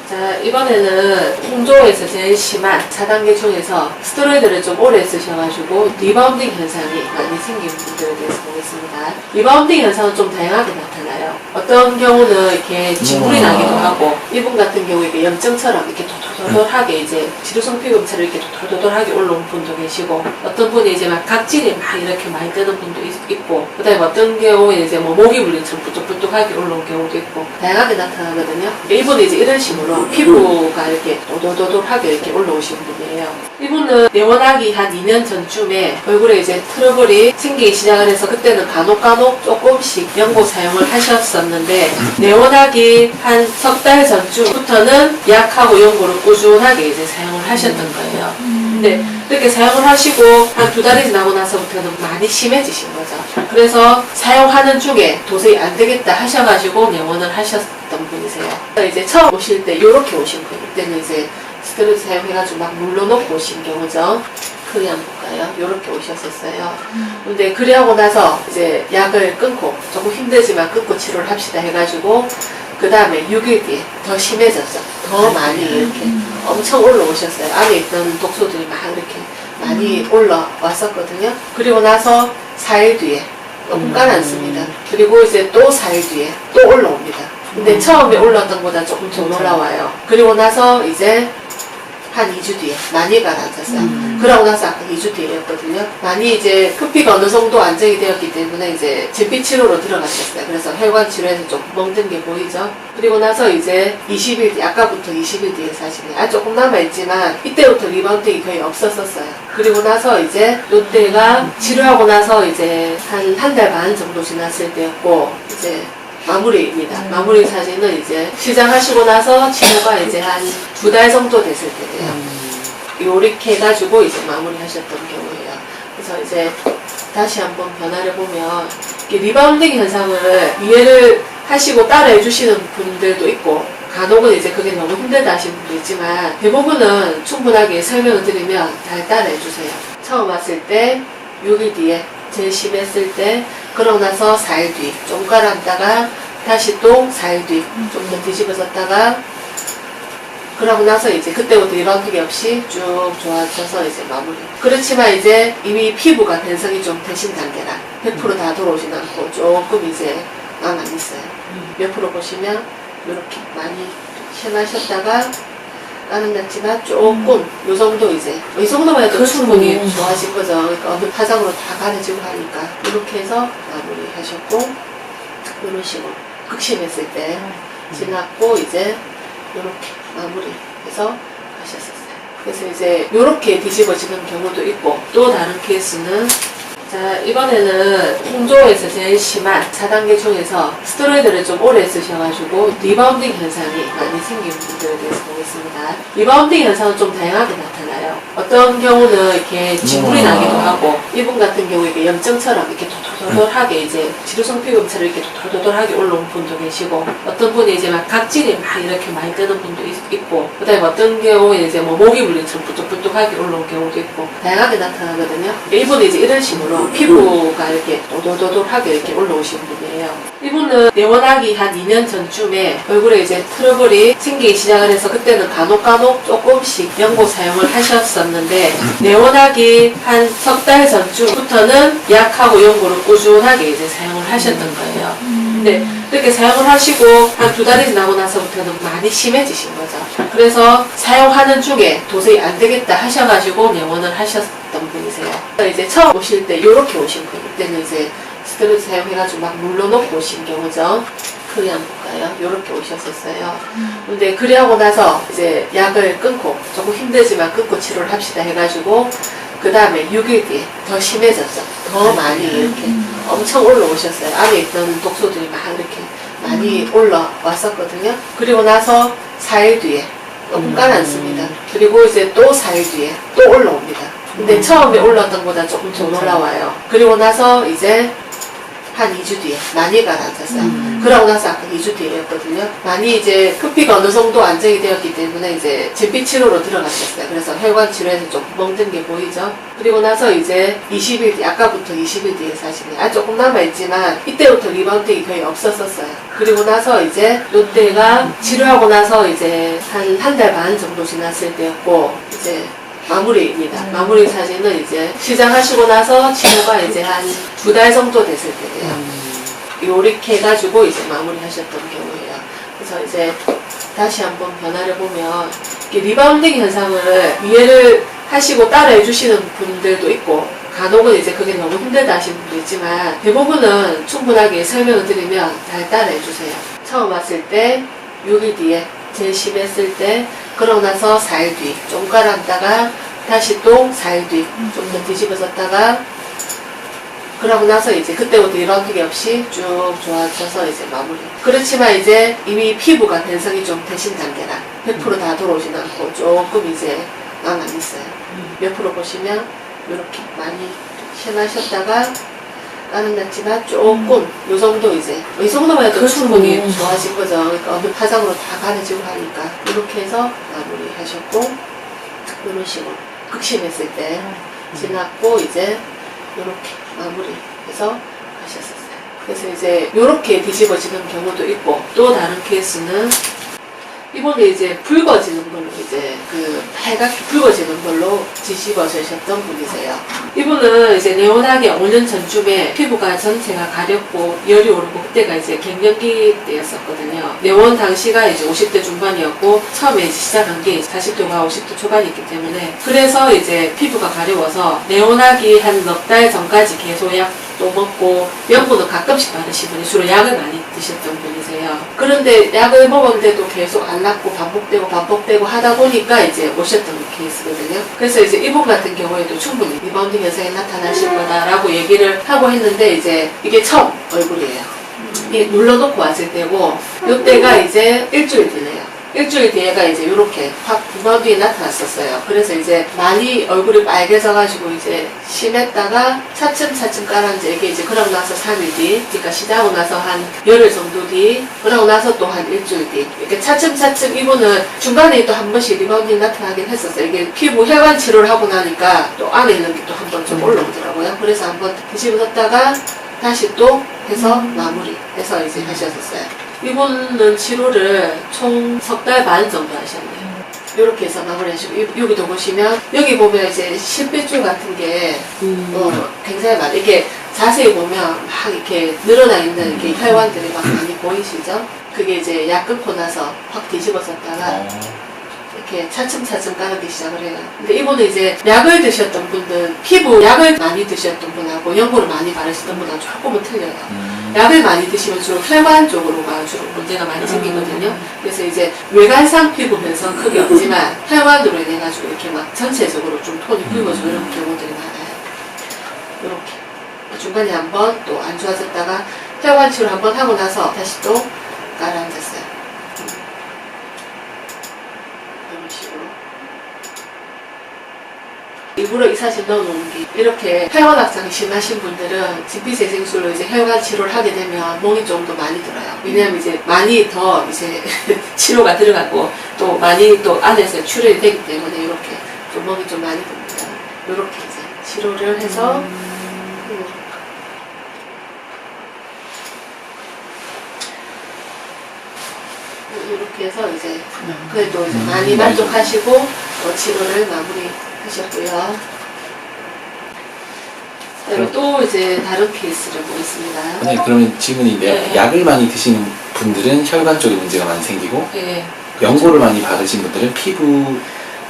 자, 이번에는 홍조에서 제일 심한 4단계 중에서 스테로이드를 좀 오래 쓰셔가지고 리바운딩 현상이 많이 생긴 분들에 대해서 보겠습니다. 리바운딩 현상은 좀 다양하게 나타나요. 어떤 경우는 이렇게 진물이 나기도 하고, 이분 같은 경우에 이렇게 염증처럼 이렇게 도돌도돌하게 이제 지루성 피부처럼 이렇게 도돌도돌하게 올라온 분도 계시고, 어떤 분이 이제 막 각질이 막 이렇게 많이 뜨는 분도 있고, 그 다음에 어떤 경우에 이제 뭐 모기 물린처럼 부뚝부뚝하게 올라온 경우도 있고, 다양하게 나타나거든요. 이분은 이제 이런 식으로 피부가 이렇게 도돌도돌하게 이렇게 올라오신 분이에요. 이분은 내원하기 한 2년 전쯤에 얼굴에 이제 트러블이 생기기 시작을 해서 그때는 간혹 조금씩 연고 사용을 하셨었는데, 내원하기 한 석 달 전쯤부터는 약하고 연고를 꾸준하게 이제 사용을 하셨던 거예요. 근데 이렇게 사용을 하시고 한 2달이 지나고 나서부터는 많이 심해지신 거죠. 그래서 사용하는 중에 도저히 안 되겠다 하셔가지고 내원을 하셨던 분이세요. 이제 처음 오실 때 이렇게 오신 거예요. 그때는 이제 스테로이드 사용해가지고 막 눌러놓고 오신 경우죠. 크게 한번 볼까요? 이렇게 오셨었어요. 근데 그리하고 나서 이제 약을 끊고 조금 힘들지만 끊고 치료를 합시다 해가지고 그 다음에 6일 뒤에 더 심해졌죠. 더 많이 이렇게 엄청 올라오셨어요. 안에 있던 독소들이 막 이렇게 많이 올라왔었거든요. 그리고 나서 4일 뒤에 너무 가라앉습니다. 그리고 이제 또 4일 뒤에 또 올라옵니다. 근데 처음에 올라왔던 것보다 조금 더 올라와요. 그리고 나서 이제 한 2주 뒤에 많이 가라앉았어요. 그러고 나서 아까 2주 뒤였거든요. 많이 이제 표피가 어느 정도 안정이 되었기 때문에 이제 진피 치료로 들어가셨어요. 그래서 혈관 치료에서 좀 멍든 게 보이죠. 그리고 나서 이제 20일 뒤, 아까부터 20일 뒤에 사실은 조금 남아있지만 이때부터 리바운딩이 거의 없었었어요. 그리고 나서 이제 이때가 치료하고 나서 이제 한 달 반 정도 지났을 때였고, 이제 마무리입니다. 마무리 사진은 이제 시작하시고 나서 치료가 이제 한 2달 정도 됐을 때예요. 요렇게 해가지고 이제 마무리 하셨던 경우예요. 그래서 이제 다시 한번 변화를 보면 리바운딩 현상을 이해를 하시고 따라해 주시는 분들도 있고, 간혹은 이제 그게 너무 힘들다 하시는 분도 있지만, 대부분은 충분하게 설명을 드리면 잘 따라해 주세요. 처음 왔을 때 6일 뒤에 제일 심했을 때, 그러고 나서 4일 뒤 좀 가라앉다가 다시 또 4일 뒤 좀 더 뒤집어졌다가, 그러고 나서 이제 그때부터 리바운딩이 없이 쭉 좋아져서 이제 마무리. 그렇지만 이제 이미 피부가 변성이 좀 되신 단계라 100% 다 돌아오진 않고 조금 이제 남아있어요. 몇 프로 보시면 이렇게 많이 심하셨다가 가라앉지만 조금 요 정도 이제 이 정도만 해도 충분히 좋아진 거죠. 그러니까 어느 화장으로 다 가려지고 하니까 이렇게 해서 마무리 하셨고, 이런 식으로 극심했을 때 지났고 이제 이렇게 마무리해서 가셨었어요. 그래서 이제 이렇게 뒤집어지는 경우도 있고, 또 다른 케이스는, 자, 이번에는 홍조에서 제일 심한 4단계 중에서 스테로이드를 좀 오래 쓰셔가지고 리바운딩 현상이 많이 생긴 분들에 대해서 보겠습니다. 리바운딩 현상은 좀 다양하게 나타나요. 어떤 경우는 이렇게 진물이 나기도 하고, 이분 같은 경우에 이렇게 염증처럼 이렇게 도돌도돌하게 이제 지루성 피부처럼 이렇게 도돌도돌하게 올라온 분도 계시고, 어떤 분이 이제 막 각질이 막 이렇게 많이 뜨는 분도 있고, 그 다음에 어떤 경우에 이제 뭐 모기 물린처럼 부뚝부뚝하게 올라온 경우도 있고, 다양하게 나타나거든요. 이분은 이제 이런 식으로 피부가 이렇게 도돌도돌하게 이렇게 올라오신 분이에요. 이분은 내원하기 한 2년 전쯤에 얼굴에 이제 트러블이 생기기 시작을 해서 그때는 간혹 조금씩 연고 사용을 하셨었는데, 내원하기 한 석 달 전쯤부터는 약하고 연고를 꾸준하게 이제 사용을 하셨던 거예요. 근데 이렇게 사용을 하시고 한 2달이 지나고 나서부터는 많이 심해지신 거죠. 그래서 사용하는 중에 도저히 안 되겠다 하셔가지고 내원을 하셨던 분이세요. 이제 처음 오실 때 이렇게 오신 거예요. 그때는 이제 스테로이드 사용해가지고 막 눌러놓고 오신 경우죠. 크게 한번 볼까요? 이렇게 오셨었어요. 근데 그리하고 나서 이제 약을 끊고 조금 힘들지만 끊고 치료를 합시다 해가지고 그 다음에 6일 뒤에 더 심해졌죠. 더 많이 이렇게 엄청 올라오셨어요. 안에 있던 독소들이 막 이렇게 많이 올라왔었거든요. 그리고 나서 4일 뒤에 너무 가라앉습니다. 그리고 이제 또 4일 뒤에 또 올라옵니다. 근데 처음에 올라왔던 것보다 조금 더 올라와요. 그리고 나서 이제 한 2주 뒤에 많이 가라앉았어요. 그러고 나서 아까 2주 뒤에였거든요. 많이 이제 급비가 어느 정도 안정이 되었기 때문에 이제 진피 치료로 들어갔었어요. 그래서 혈관 치료에서 좀 멍든 게 보이죠. 그리고 나서 이제 20일 뒤, 아까부터 20일 뒤에 사실은 조금 남아있지만 이때부터 리바운딩이 거의 없었었어요. 그리고 나서 이제 이때가 치료하고 나서 이제 한 달 반 정도 지났을 때였고 이제 마무리입니다. 마무리 사진은 이제 시작하시고 나서 치료가 이제 한 2달 정도 됐을 때예요. 요렇게 해가지고 이제 마무리 하셨던 경우예요. 그래서 이제 다시 한번 변화를 보면 리바운딩 현상을 이해를 하시고 따라해 주시는 분들도 있고 간혹은 이제 그게 너무 힘들다 하시는 분도 있지만 대부분은 충분하게 설명을 드리면 잘 따라해 주세요. 처음 왔을 때 6일 뒤에 제일 심했을 때 그러고 나서 4일 뒤 좀 가라앉다가 다시 또 4일 뒤 좀 더 뒤집어졌다가 그러고 나서 이제 그때부터 리바운딩이 없이 쭉 좋아져서 이제 마무리. 그렇지만 이제 이미 피부가 변성이 좀 되신 단계라 100% 다 돌아오진 않고 조금 이제 남아있어요. 몇 프로 보시면 이렇게 많이 심하셨다가 가라앉지만 조금 요 정도 이제 이 정도만 해도 충분히 좋아진 거죠. 그러니까 어느 파장으로 다 가려지고 하니까 이렇게 해서 마무리 하셨고 이런 식으로 극심했을 때 지났고 이제 이렇게 마무리해서 가셨었어요. 그래서 이제 이렇게 뒤집어지는 경우도 있고 또 다른 케이스는 이번에 이제 붉어지는 걸로 이제 그 빨갛게 붉어지는 걸로 뒤집어지셨던 분이세요. 이분은 이제 네모나게 5년 전쯤에 피부가 전체가 가렵고 열이 오르고 그때가 이제 갱년기 때였었거든요. 네원 당시가 이제 50대 중반이었고 처음에 이제 시작한 게 40대가 50대 초반이기 때문에 그래서 이제 피부가 가려워서 네온하기 한 넉 달 전까지 계속 약도 먹고 연고는 가끔씩 바르신 분이 주로 약을 많이 드셨던 분이세요. 그런데 약을 먹었는데도 계속 안 낫고 반복되고 하다 보니까 이제 오셨던 케이스거든요. 그래서 이제 이분 같은 경우에도 충분히 리바운딩 현상이 나타나실 거다라고 얘기를 하고 했는데 이제 이게 처음 얼굴이에요. 이게 눌러놓고 왔을 때고 이때가 이제 일주일 뒤네요. 일주일 뒤에가 이제 이렇게 확 리바운딩이 나타났었어요. 그래서 이제 많이 얼굴이 빨개져가지고 이제 심했다가 차츰차츰 가라앉아 이게 이제 그러고 나서 3일 뒤, 그러니까 시작하고 나서 한 열흘 정도 뒤, 그러고 나서 또 한 일주일 뒤 이렇게 차츰차츰 이분은 중간에 또 한 번씩 리바운딩이 나타나긴 했었어요. 이게 피부 혈관 치료를 하고 나니까 또 안에 있는 게 또 한 번 좀 올라오더라고요. 그래서 한번 뒤집어졌다가 다시 또 해서 마무리해서 이제 하셨었어요. 이분은 치료를 총 3달 반 정도 하셨네요. 이렇게 해서 마무리 하시고 여기도 보시면 여기 보면 이제 실핏줄 같은 게 굉장히 많아요. 이게 자세히 보면 막 이렇게 늘어나 있는 이렇게 혈관들이 막 많이 보이시죠? 그게 이제 약 끊고 나서 확 뒤집어졌다가 이렇게 차츰차츰 까르기 시작을 해요. 근데 이분은 이제 약을 드셨던 분들, 피부 약을 많이 드셨던 분하고 연고를 많이 바르시던 분하고 조금은 틀려요. 약을 많이 드시면 주로 혈관 쪽으로가 주로 문제가 많이 생기거든요. 그래서 이제 외관상 피부 변성 크게 없지만 혈관으로 인해가지고 이렇게 막 전체적으로 좀 톤이 붉어지고 이런 경우들이 많아요. 이렇게 중간에 한번 또 안 좋아졌다가 혈관 치료 한번 하고 나서 다시 또 가라앉았어요. 이런 식으로. 일부러 이 사진 넣어놓은 게 이렇게 혈관 확장이 심하신 분들은 진피재생술로 이제 혈관 치료를 하게 되면 멍이 좀 더 많이 들어요. 왜냐하면 이제 많이 더 이제 치료가 들어가고 또 많이 또 안에서 출혈이 되기 때문에 이렇게 좀 멍이 좀 많이 듭니다. 이렇게 이제 치료를 해서 이렇게 해서 이제 그래도 이제 많이 만족하시고 치료를 마무리하셨고요. 그리고 또 이제 다른 케이스를 보겠습니다. 네, 그러면 질문인데요. 네. 약을 많이 드시는 분들은 혈관 쪽에 문제가 많이 생기고 네. 연고를 많이 바르신 분들은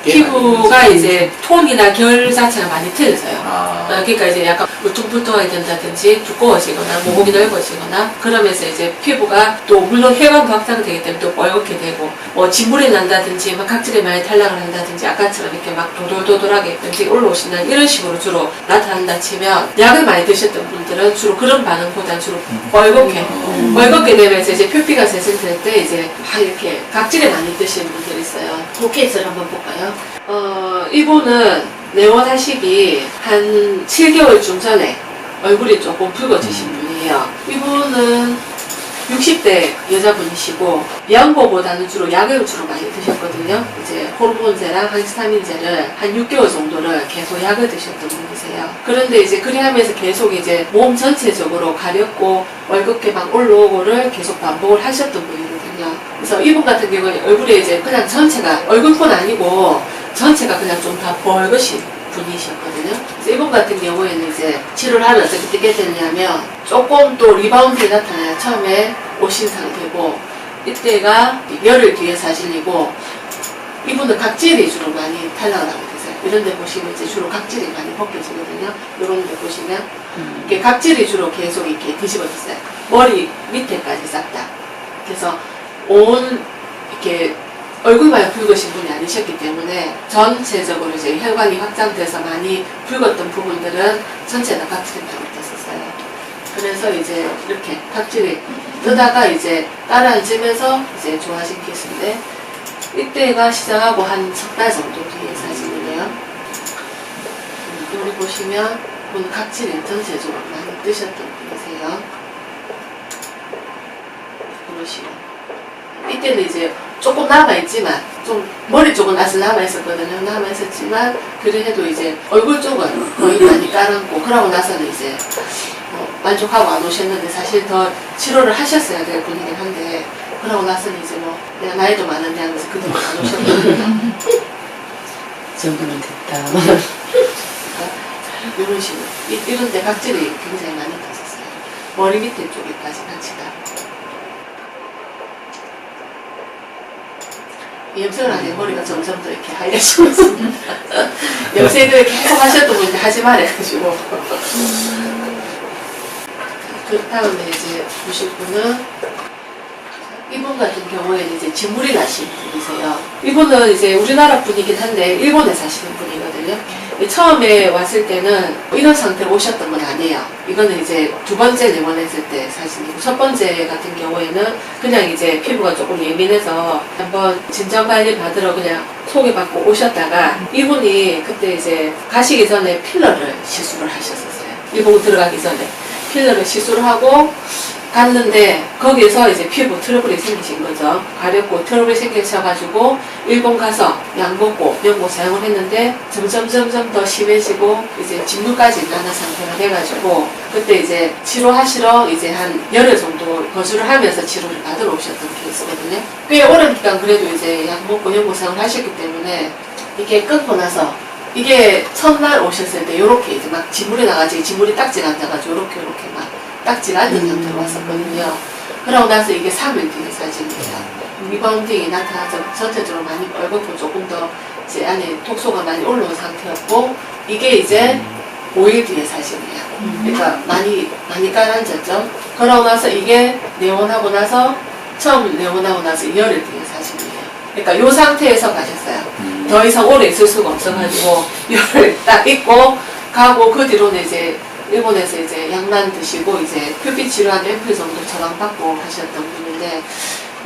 피부가 이제 톤이나 결 자체가 많이 틀려져요. 그러니까 이제 약간 울퉁불퉁하게 된다든지 두꺼워지거나 모공이 넓어지거나 그러면서 이제 피부가 또 물론 혈관도 확장되기 때문에 또 뻘겋게 되고 뭐 진물이 난다든지 막 각질이 많이 탈락을 한다든지 아까처럼 이렇게 막 도돌도돌하게 변색이 올라오신다는 이런 식으로 주로 나타난다 치면 약을 많이 드셨던 분들은 주로 그런 반응보다는 주로 뻘겋게 되면서 이제 표피가 재생될 때 이제 막 이렇게 각질이 많이 드시는 분들이 있어요. 그 케이스를 한번 볼까요? 이분은 내원하시기 한 7개월쯤 전에 얼굴이 조금 붉어지신 분이에요. 보시면요. 이분은 60대 여자분이시고 양보보다는 주로 약을 주로 많이 드셨거든요. 이제 호르몬제랑 항히스타민제를 한 6개월 정도를 계속 약을 드셨던 분이세요. 그런데 이제 그리 하면서 계속 이제 몸 전체적으로 가렵고 월급계 막 올라오고를 계속 반복을 하셨던 분이거든요. 그래서 이분 같은 경우에 얼굴에 이제 그냥 전체가 얼굴뿐 아니고 전체가 그냥 좀 다 벌거신 분이셨거든요. 그래서 이분 같은 경우에는 이제 치료를 하면 어떻게 되냐면 조금 또 리바운드가 나타나요. 처음에 오신 상태고 이때가 열흘 뒤에 사실이고 이분은 각질이 주로 많이 탈락을 하게 되세요. 이런 데 보시면 이제 주로 각질이 많이 벗겨지거든요. 이런 데 보시면 이렇게 각질이 주로 계속 이렇게 뒤집어졌어요. 머리 밑에까지 싹 다. 그래서 온 이렇게 얼굴만 붉으신 분이 아니셨기 때문에 전체적으로 이제 혈관이 확장돼서 많이 붉었던 부분들은 전체 다 각질이 많이 떴었어요. 그래서 이제 이렇게 각질이 뜨다가 이제 따라앉으면서 이제 좋아진 케이스인데 이때가 시작하고 한 석 달 정도 뒤에 사진이네요. 여기 보시면 오늘 각질이 전체적으로 많이 뜨셨던 분이세요. 보시면 이때는 이제 조금 남아있지만 좀 머리 쪽은 아직 남아있었거든요. 남아있었지만 그래도 이제 얼굴 쪽은 거의 많이 깔았고 그러고 나서는 이제 만족하고 안 오셨는데 사실 더 치료를 하셨어야 될 분이긴 한데 그러고 나서는 이제 뭐 내가 나이도 많은데 하면서 그대로 안 오셨거든요. 이 정도면 됐다. 이런 식으로 이런 데 각질이 굉장히 많이 떴었어요. 머리 밑에 쪽에까지 같이 다. 염색을 하니 머리가 점점 더 이렇게 하얘지고 있습니다. 염색을 계속 하셨던 분인데 하지 말아가지고. 그 다음에 이제 보실 분은 이분 같은 경우에는 이제 진물이 나신 분이세요. 이분은 이제 우리나라 분이긴 한데 일본에 사시는 분이거든요. 처음에 왔을 때는 이런 상태로 오셨던 건 아니에요. 이거는 이제 두 번째 내원했을 때 사진이고 첫 번째 같은 경우에는 그냥 이제 피부가 조금 예민해서 한번 진정관리 받으러 그냥 소개받고 오셨다가 이분이 그때 이제 가시기 전에 필러를 시술을 하셨었어요. 일본 들어가기 전에 필러를 시술을 하고 갔는데 거기서 이제 피부 트러블이 생기신 거죠. 가렵고 트러블이 생기셔가지고 일본 가서 약 먹고 연고 사용을 했는데 점점 더 심해지고 이제 진물까지 나는 상태가 돼가지고 그때 이제 치료하시러 이제 한 열흘 정도 거주를 하면서 치료를 받으러 오셨던 케이스거든요. 꽤 오랜 기간 그래도 이제 약 먹고 연고 사용을 하셨기 때문에 이게 끊고 나서 이게 첫날 오셨을 때 요렇게 이제 막 진물이 나가지고 진물이 딱지가 앉아가지고 요렇게 막 딱지가 앉은 상태로 왔었거든요. 그러고 나서 이게 3일 뒤에 사진이에요. 리바운딩이 나타나서 전체적으로 많이 빨갛고 조금 더 이제 안에 독소가 많이 올라온 상태였고 이게 이제 5일 뒤에 사진이에요. 그러니까 많이 깔아앉았죠. 그러고 나서 이게 내원하고 나서 처음 내원하고 나서 열흘 뒤에 사진이에요. 그러니까 요 상태에서 가셨어요. 더 이상 오래 있을 수가 없어가지고 열흘 딱 있고 가고 그 뒤로는 이제 일본에서 이제 약만 드시고 이제 표피 치료 한 앰플 정도 처방받고 하셨던 분인데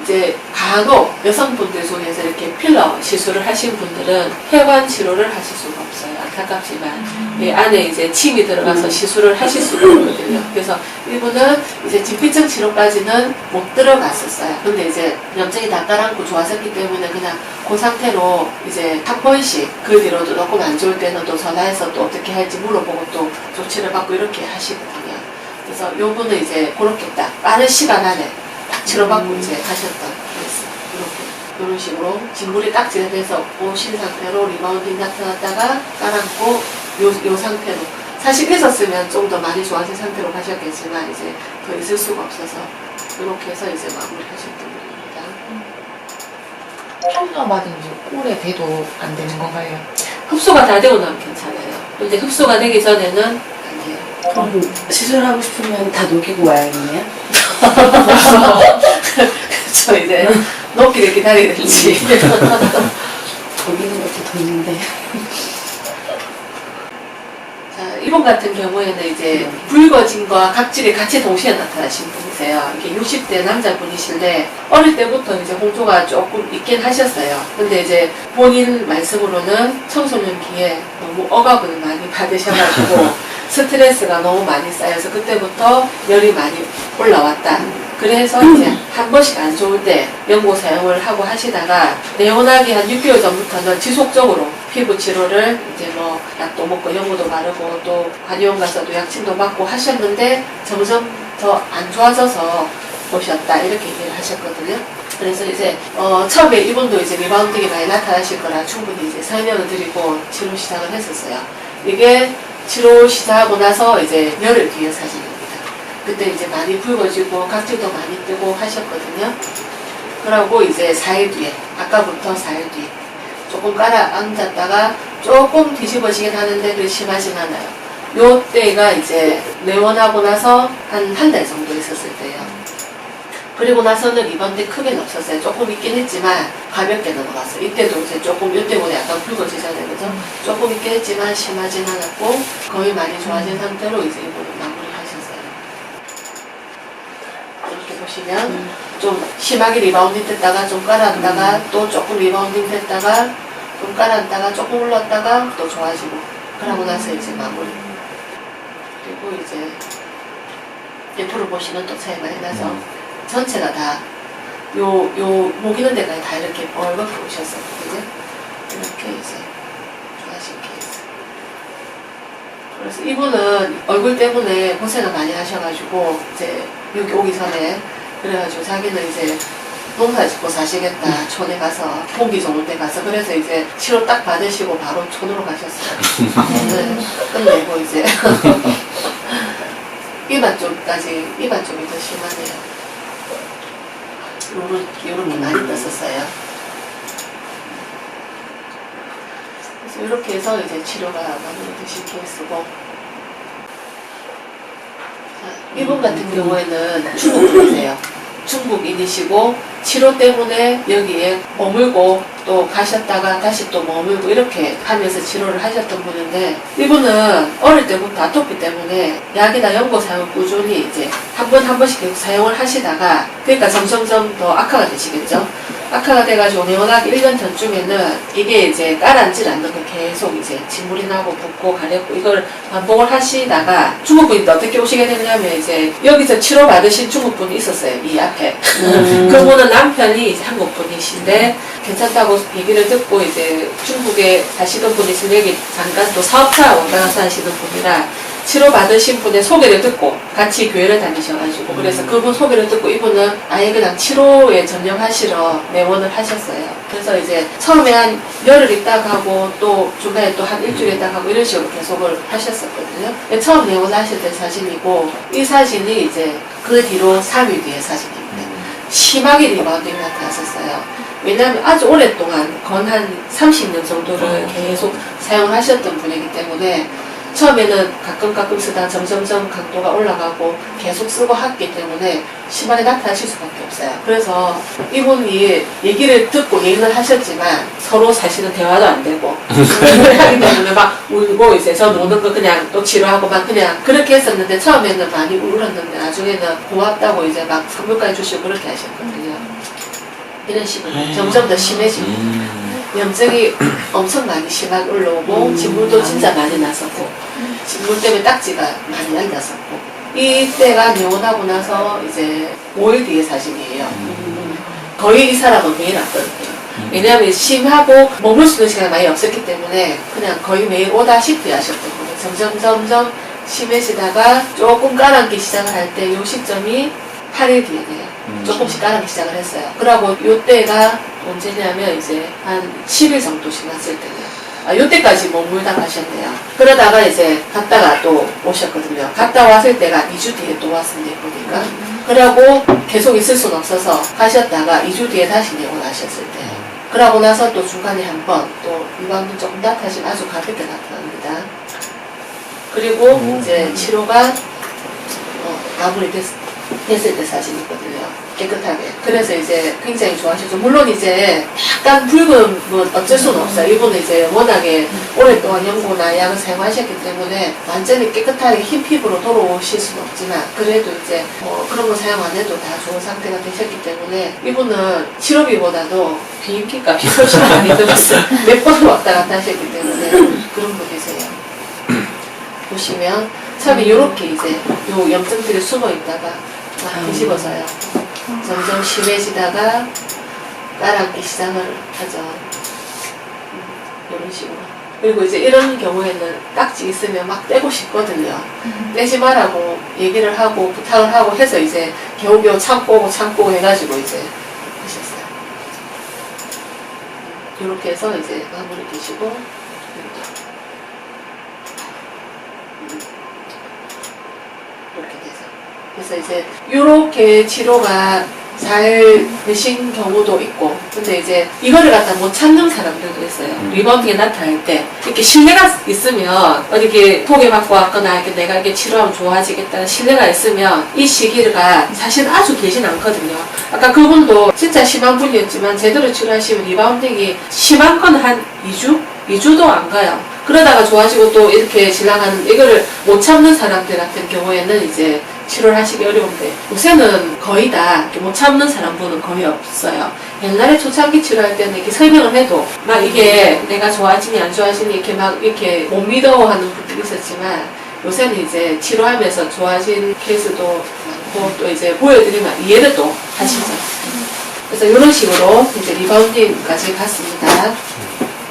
이제 간혹 여성분들 중에서 이렇게 필러 시술을 하신 분들은 혈관 치료를 하실 수가 없어요. 안타깝지만 이 안에 이제 침이 들어가서 시술을 하실 수가 없거든요. 그래서 이분은 이제 진피층 치료까지는 못 들어갔었어요. 근데 이제 염증이 다 깔아앉고 좋아졌기 때문에 그냥 그 상태로 이제 한 번씩 그 뒤로도 조금 안 좋을 때는 또 전화해서 또 어떻게 할지 물어보고 또 조치를 받고 이렇게 하시거든요. 그래서 요분은 이제 그렇게 딱 빠른 시간 안에 치료받고 이제 하셨던 케이스. 이렇게 이런 식으로 진물이 딱지가 돼서 오신 상태로 리바운딩 나타났다가 깔아앉고 요 상태로 사실 있었으면 좀 더 많이 좋아진 상태로 가셨겠지만 이제 더 있을 수가 없어서 이렇게 해서 이제 마무리하셨던 분입니다. 평가 받은 지 오래 돼도 안 되는 건가요? 흡수가 다 되고 나면 괜찮아요. 근데 흡수가 되기 전에는 안 돼요. 그럼 시술하고 싶으면 다 녹이고 와야겠네요? 그렇죠. 이제 녹기를 기다리는지. 녹이는 것도 돈인데. 자, 이분 같은 경우에는 이제 붉어짐과 각질이 같이 동시에 나타나신 분이세요. 이게 60대 남자분이신데 어릴 때부터 이제 홍조가 조금 있긴 하셨어요. 근데 이제 본인 말씀으로는 청소년기에 너무 억압을 많이 받으셔가지고 스트레스가 너무 많이 쌓여서 그때부터 열이 많이 올라왔다. 그래서 이제 한 번씩 안 좋을 때 연고 사용을 하고 하시다가 내원하기 한 6개월 전부터는 지속적으로 피부 치료를 이제 뭐 약도 먹고 연고도 바르고 또 관이원 가서도 약침도 받고 하셨는데 점점 더 안 좋아져서 오셨다 이렇게 얘기를 하셨거든요. 그래서 이제 처음에 이분도 이제 리바운딩이 많이 나타나실 거라 충분히 이제 설명을 드리고 치료 시작을 했었어요. 이게 치료 시작하고 나서 이제 열흘 뒤에 사진입니다. 그때 이제 많이 붉어지고 각질도 많이 뜨고 하셨거든요. 그러고 이제 4일 뒤에, 아까부터 4일 뒤에 조금 깔아앉았다가 조금 뒤집어지긴 하는데 그게 심하진 않아요. 요 때가 이제 내원하고 나서 한 달 정도 있었을 때예요. 그리고 나서는 리바운드 크게는 없었어요. 조금 있긴 했지만 가볍게 넘어갔어요. 이때도 이제 조금 이때보다 약간 붉어지잖아요. 그죠? 조금 있긴 했지만 심하진 않았고 거의 많이 좋아진 상태로 이제 이분은 마무리하셨어요. 이렇게 보시면 좀 심하게 리바운딩 됐다가 좀 깔아앉다가 또 조금 리바운딩 됐다가 좀 깔아앉다가 조금 올랐다가 또 좋아지고 그러고 나서 이제 마무리. 그리고 이제 옆으로 보시면 또 차이 많이 나죠. 전체가 다 목 있는 데까지 다 이렇게 벌겋게 오셨었거든요. 이렇게 이제 좋아진 케이스. 그래서 이분은 얼굴 때문에 고생을 많이 하셔가지고 이제 여기 오기 전에 그래가지고 자기는 이제 농사 짓고 사시겠다. 촌에 가서 공기 좋은 데 가서 그래서 이제 치료 딱 받으시고 바로 촌으로 가셨어요. 네, 끝내고 이제 이반 쪽까지 이반 쪽이 더 심하네요. 요렇게 많이 떴었어요. 그래서 이렇게 해서 이제 치료가 마무리되신 케이스고, 이분 같은 경우에는 중국인이세요. 중국인이시고 치료 때문에 여기에 머물고 또 가셨다가 다시 또 머물고 이렇게 하면서 치료를 하셨던 분인데, 이분은 어릴 때부터 아토피 때문에 약이나 연고 사용을 꾸준히 이제 한 번씩 계속 사용을 하시다가 그러니까 점점점 더 악화가 되시겠죠. 악화가 돼가지고 내원하기 1년 전쯤에는 이게 이제 깔아앉질 않는 게 계속 이제 진물이 나고 붓고 가렵고 이걸 반복을 하시다가 중국분이 어떻게 오시게 됐냐면 이제 여기서 치료받으신 중국분이 있었어요. 이 앞에. 그분은 남편이 이제 한국분이신데 괜찮다고 얘기를 듣고 이제 중국에 사시던 분이 있으면 여기 잠깐 또 사업차 왔다 가서 하시는 분이라 치료받으신 분의 소개를 듣고 같이 교회를 다니셔가지고 그래서 그분 소개를 듣고 이분은 아예 그냥 치료에 전념하시러 내원을 하셨어요. 그래서 이제 처음에 한 열흘 있다가 하고 또 중간에 또 한 일주일 있다가 하고 이런 식으로 계속을 하셨었거든요. 처음 내원하실 때 사진이고 이 사진이 이제 그 뒤로 3일 뒤에 사진입니다. 심하게 리바운딩이 나타났었어요. 왜냐하면 아주 오랫동안 건 한 30년 정도를 계속 사용하셨던 분이기 때문에 처음에는 가끔 쓰다 점점점 강도가 올라가고 계속 쓰고 했기 때문에 심하게 나타나실 수밖에 없어요. 그래서 이분이 얘기를 듣고 예인을 하셨지만 서로 사실은 대화도 안 되고 하기 때문에 막 울고 이제 저 노는 거 그냥 또 치료하고 막 그냥 그렇게 했었는데 처음에는 많이 울었는데 나중에는 고맙다고 이제 막 선물까지 주시고 그렇게 하셨거든요. 이런 식으로 점점 더 심해지고 염증이 엄청 많이 심하게 올라오고 진물도 진짜 많이 났었고 진물 때문에 딱지가 많이 날렸었고 이때가 내원하고 나서 이제 5일 뒤의 사진이에요. 거의 이 사람은 매일 왔거든요. 왜냐하면 심하고 머물 수 있는 시간이 많이 없었기 때문에 그냥 거의 매일 오다시피 하셨던 거예요. 점점 심해지다가 조금 깔아앉기 시작을 할 때 이 시점이 8일 뒤에 돼요. 조금씩 깔아기 시작을 했어요. 그러고 요때가 언제냐면 이제 한 10일 정도 지났을 때예요. 요때까지 머물다 가셨네요. 그러다가 이제 갔다가 또 오셨거든요. 갔다 왔을 때가 2주 뒤에 또 왔습니다. 보니까. 그러고 계속 있을 순 없어서 가셨다가 2주 뒤에 다시 내원하셨을 때. 그러고 나서 또 중간에 한 번 또 리바운드 조금 나타나시면 아주 가볍게 나타납니다. 그리고 이제 치료가 마무리됐을 때 사진이거든요. 깨끗하게. 그래서 이제 굉장히 좋아하셨죠. 물론 이제 약간 붉은 뭐 어쩔 수는 없어요. 이분은 이제 워낙에 오랫동안 연고나 약을 사용하셨기 때문에 완전히 깨끗하게 흰 피부로 돌아오실 수는 없지만 그래도 이제 뭐 그런 거 사용 안 해도 다 좋은 상태가 되셨기 때문에 이분은 치료비보다도 비행기 값이 훨씬 많이 들었어요. 몇 번을 왔다 갔다 하셨기 때문에 그런 분이세요. 보시면 처음에 이렇게 이제 요 염증들이 숨어 있다가 막 뒤집어져요. 점점 심해지다가 따라앉기 시작을 하죠. 이런 식으로. 그리고 이제 이런 경우에는 딱지 있으면 막 떼고 싶거든요. 떼지 말라고 얘기를 하고 부탁을 하고 해서 이제 겨우겨우 참고 해가지고 이제 하셨어요. 이렇게 해서 이제 마무리 되시고 이렇게 돼서 그래서 이제 이렇게 치료가 잘 되신 경우도 있고, 근데 이제 이거를 갖다 못 찾는 사람들도 있어요. 리바운딩이 나타날 때 이렇게 신뢰가 있으면 어디 이렇게 소개받고 왔거나 이렇게 내가 이렇게 치료하면 좋아지겠다는 신뢰가 있으면 이 시기가 사실 아주 길진 않거든요. 아까 그분도 진짜 심한 분이었지만 제대로 치료하시면 리바운딩이 심한 건 한 2주도 안 가요. 그러다가 좋아지고 또 이렇게 지나가는 이거를 못 참는 사람들 같은 경우에는 이제 치료를 하시기 어려운데 요새는 거의 다 못 참는 사람분은 거의 없어요. 옛날에 초창기 치료할 때는 이렇게 설명을 해도 막 이게 내가 좋아지니 안 좋아지니 이렇게 막 이렇게 못 믿어하는 분들이 있었지만 요새는 이제 치료하면서 좋아진 케이스도 많고 또 이제 보여드리면 이해를 또 하시죠. 그래서 이런 식으로 이제 리바운딩까지 갔습니다.